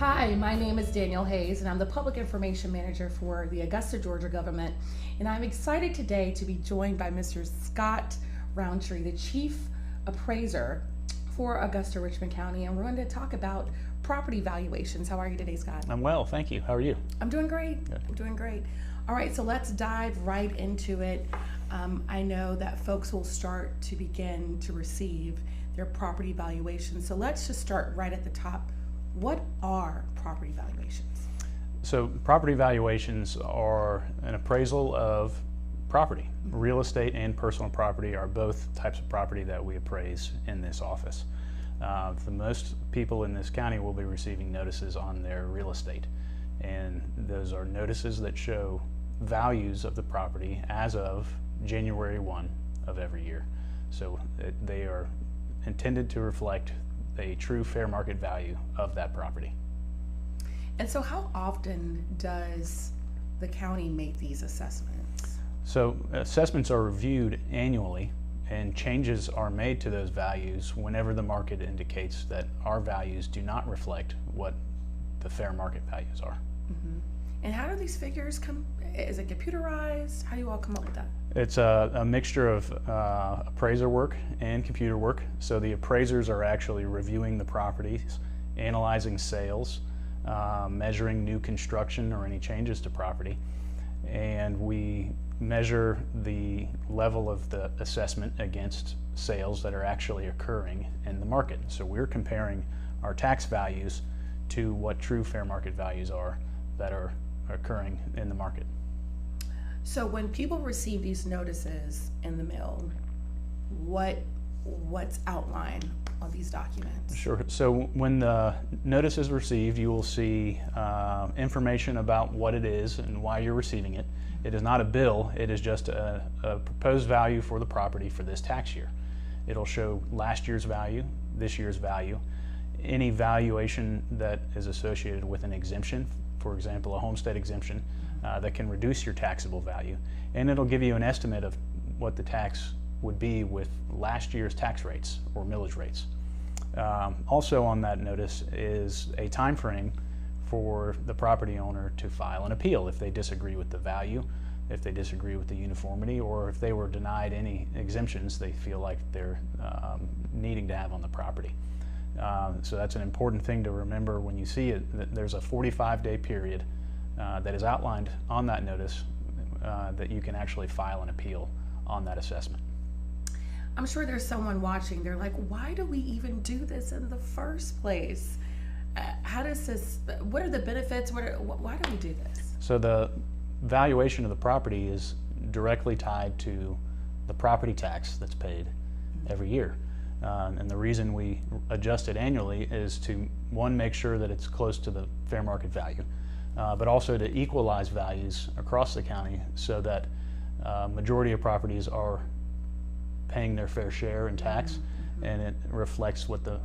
Hi, my name is Danielle Hayes, and I'm the Public Information Manager for the Augusta, Georgia government. And I'm excited today to be joined by Mr. Scott Rountree, the Chief Appraiser for Augusta, Richmond County. And we're going to talk about property valuations. How are you today, Scott? I'm well, thank you. How are you? I'm doing great. Good. I'm doing great. All right, so let's dive right into it. I know that folks will start to begin to receive their property valuations. So let's just start right at the top. What are property valuations? So property valuations are an appraisal of property. Mm-hmm. Real estate and personal property are both types of property that we appraise in this office. The most people in this county will be receiving notices on their real estate, and those are notices that show values of the property as of January 1 of every year. So they are intended to reflect a true fair market value of that property. And so how often does the county make these assessments? So assessments are reviewed annually, and changes are made to those values whenever the market indicates that our values do not reflect what the fair market values are. Mm-hmm. And how do these figures come? Is it computerized? How do you all come up with that? It's a mixture of appraiser work and computer work. So the appraisers are actually reviewing the properties, analyzing sales, measuring new construction or any changes to property, and we measure the level of the assessment against sales that are actually occurring in the market. So we're comparing our tax values to what true fair market values are that are occurring in the market. So when people receive these notices in the mail, what's outlined on these documents? Sure. So when the notice is received, you will see information about what it is and why you're receiving it. It is not a bill, it is just a proposed value for the property for this tax year. It'll show last year's value, this year's value, any valuation that is associated with an exemption, for example, a homestead exemption, that can reduce your taxable value, and it'll give you an estimate of what the tax would be with last year's tax rates or millage rates. Also on that notice is a time frame for the property owner to file an appeal if they disagree with the value, if they disagree with the uniformity, or if they were denied any exemptions they feel like they're needing to have on the property. So that's an important thing to remember when you see it, that there's a 45-day period that is outlined on that notice that you can actually file an appeal on that assessment. I'm sure there's someone watching, they're like, why do we even do this in the first place? How does this, what are the benefits? Why do we do this? So the valuation of the property is directly tied to the property tax that's paid every year. And the reason we adjust it annually is to, one, make sure that it's close to the fair market value, but also to equalize values across the county so that majority of properties are paying their fair share in tax, and it reflects what the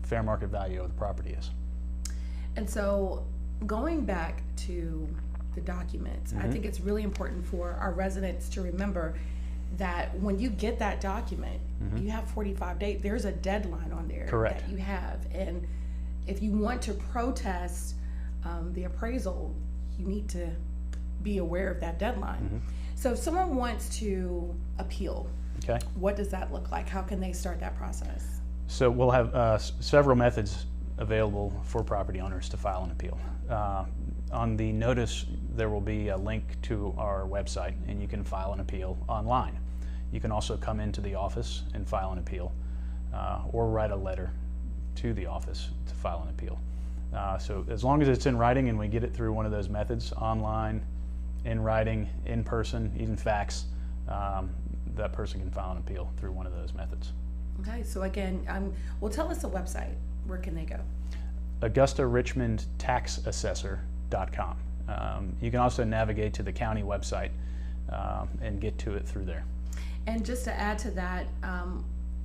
fair market value of the property is. And so going back to the documents, I think it's really important for our residents to remember that when you get that document, you have 45 days. There's a deadline on there. Correct. That you have. And if you want to protest the appraisal, you need to be aware of that deadline. So if someone wants to appeal, okay, what does that look like? How can they start that process? So we'll have several methods available for property owners to file an appeal. On the notice, there will be a link to our website, and you can file an appeal online. You can also come into the office and file an appeal, or write a letter to the office to file an appeal. So as long as it's in writing and we get it through one of those methods, online, in writing, in person, even fax, that person can file an appeal through one of those methods. Okay, so again, well, tell us the website. Where can they go? AugustaRichmondTaxAssessor.com. You can also navigate to the county website and get to it through there. And just to add to that,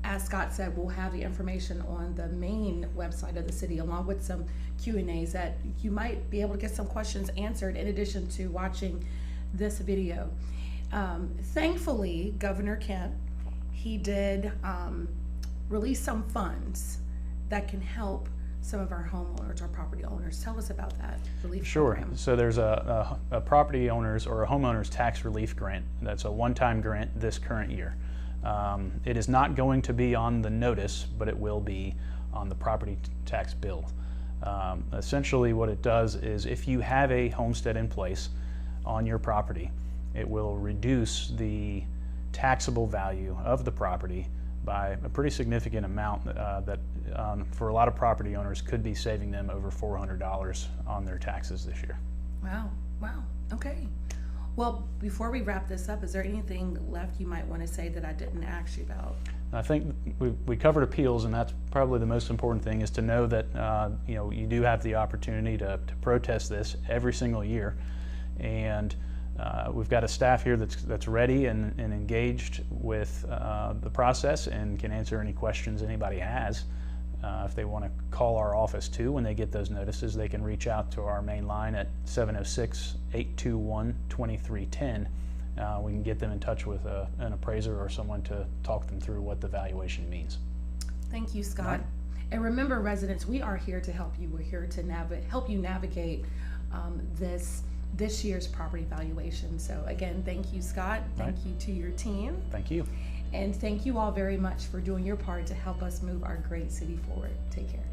as Scott said, we'll have the information on the main website of the city, along with some Q&As that you might be able to get some questions answered in addition to watching this video. Thankfully, Governor Kemp, he did release some funds that can help some of our homeowners, our property owners. Tell us about that relief Sure. program. So there's a property owners or a homeowner's tax relief grant. That's a one-time grant this current year. It is not going to be on the notice, but it will be on the property tax bill. Essentially what it does is if you have a homestead in place on your property, it will reduce the taxable value of the property by a pretty significant amount that for a lot of property owners could be saving them over $400 on their taxes this year. Wow, wow, okay. Well, before we wrap this up, is there anything left you might want to say that I didn't ask you about? I think we covered appeals, and that's probably the most important thing, is to know that you do have the opportunity to protest this every single year, and we've got a staff here that's ready and engaged with the process and can answer any questions anybody has. If they want to call our office too when they get those notices, they can reach out to our main line at 706-821-2310. We can get them in touch with an appraiser or someone to talk them through what the valuation means. Thank you, Scott. Right. And remember, residents, we are here to help you. We're here to help you navigate this year's property valuation. So again, thank you, Scott. Thank you to your team. Thank you. And thank you all very much for doing your part to help us move our great city forward. Take care.